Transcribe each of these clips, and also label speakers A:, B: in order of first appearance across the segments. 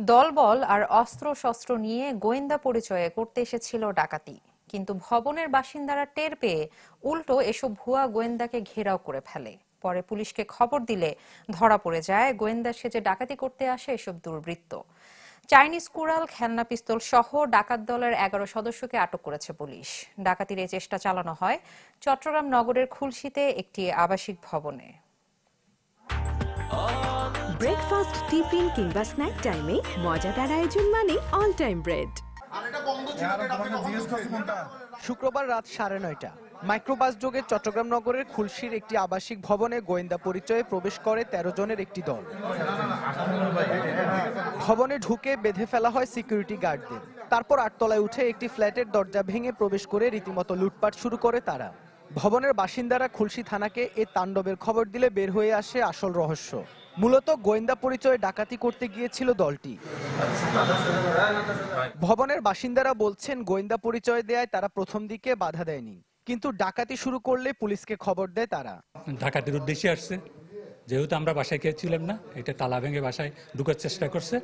A: দলবল আর অস্ত্রশস্ত্র নিয়ে গোয়েন্দা পরিচয়ে করতে এসেছিল ডাকাতি, কিন্তু ভবনের বাসিন্দারা টের পেয়ে উল্টো এসব ভুয়া গোয়েন্দাকে ঘেরাও করে ফেলে। পরে পুলিশকে খবর দিলে ধরা পড়ে যায় গোয়েন্দা সেজে ডাকাতি করতে আসে এসব দুর্বৃত্ত। চাইনিজ কুড়াল, খেলনা পিস্তল সহ ডাকাত দলের 11 সদস্যকে আটক করেছে পুলিশ। ডাকাতির এই চেষ্টা চালানো হয় চট্টগ্রাম নগরের খুলশীতে একটি আবাসিক ভবনে।
B: ব্রেকফাস্ট, টিফিন কিংবা স্ন্যাক টাইমে মজাদার আয়োজন মানে অল টাইম ব্রেড।
C: শুক্রবার রাত 9:30 মাইক্রোবাস যোগে চট্টগ্রাম নগরের খুলশীর একটি আবাসিক ভবনে গোয়েন্দা পরিচয়ে প্রবেশ করে 13 জনের একটি দল। ভবনে ঢুকে বেঁধে ফেলা হয় সিকিউরিটি গার্ডদের। তারপর 8 তলায় উঠে একটি ফ্ল্যাটের দরজা ভেঙে প্রবেশ করে রীতিমতো লুটপাট শুরু করে তারা। ভবনের বাসিন্দারা খুলশী থানাকে এ তাণ্ডবের খবর দিলে বের হয়ে আসে আসল রহস্য। মূলত গোয়েন্দা পরিচয়ে ডাকাতি করতে গিয়েছিল দলটি। ভবনের বাসিন্দারা বলছেন, গোয়েন্দা পরিচয় দেয়ায় তারা প্রথম দিকে বাধা দেয়নি, কিন্তু ডাকাতি শুরু করলে পুলিশকে খবর দেয় তারা।
D: ডাকাতির উদ্দেশ্যে আসছে, যেহেতু আমরা বাসায় খেয়েছিলাম না, এটা তালা ভেঙে বাসায় ঢুকার চেষ্টা করছে।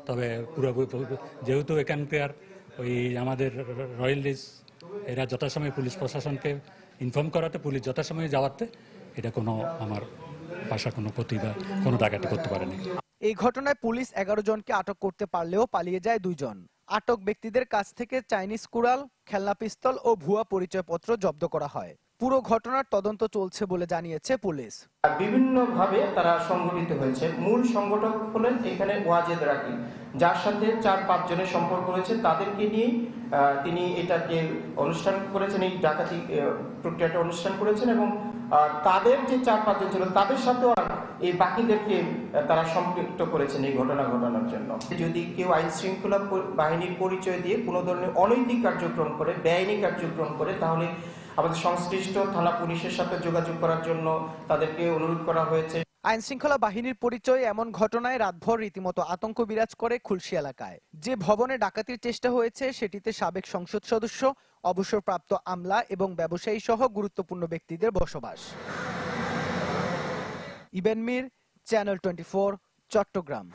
D: তবে যেহেতু এখানকার ওই আমাদের রয়্যালিস্ট এরা যথাসময়ে পুলিশ প্রশাসনকে ইনফর্ম করাতে, পুলিশ যথাসময়ে যাওয়াতে এটা কোনো আমার বাসা কোনো ক্ষতি বা কোনো ডাকাতি করতে পারেনি।
C: এই ঘটনায় পুলিশ 11 জনকে আটক করতে পারলেও পালিয়ে যায় 2 জন। আটক ব্যক্তিদের কাছ থেকে চাইনিজ কুড়াল, খেলনা পিস্তল ও ভুয়া পরিচয়পত্র জব্দ করা হয়। পুরো ঘটনার তদন্ত চলছে বলে জানিয়েছে পুলিশ।
E: বিভিন্নভাবে তারা সংগঠিত হয়েছে। মূল সংগঠক হলেন এখানে ওয়াজেদ রাকিব, যার সাথে 4-5 জনের সম্পর্ক রয়েছে। তাদেরকে নিয়ে তিনি এটাকে অনুষ্ঠান করেছেন, এই ডাকাতি প্রক্রিয়াটা অনুষ্ঠান করেছেন, এবং তাদের যে 4-5 জন ছিল তাদের সাথেও এই বাকিদেরকে তারা সম্পৃক্ত করেছেন এই ঘটনা ঘটানোর জন্য। যদি কেউ আইন শৃঙ্খলা বাহিনীর পরিচয় দিয়ে কোনো ধরনের অনৈতিক কার্যক্রম করে, বেআইনি কার্যক্রম করে, তাহলে আমাদের সংশ্লিষ্ট থানা পুলিশের সাথে যোগাযোগ করার জন্য তাদেরকে অনুরোধ করা হয়েছে।
C: আইন শৃঙ্খলা বাহিনীর পরিচয়ে এমন ঘটনায় রাতভর রীতিমতো আতঙ্ক বিরাজ করে খুলশী এলাকায়। যে ভবনে ডাকাতির চেষ্টা হয়েছে সেটিতে সাবেক সংসদ সদস্য, অবসরপ্রাপ্ত আমলা এবং ব্যবসায়ী সহ গুরুত্বপূর্ণ ব্যক্তিদের বসবাস। ইবেন মীর, চ্যানেল 24, চট্টগ্রাম।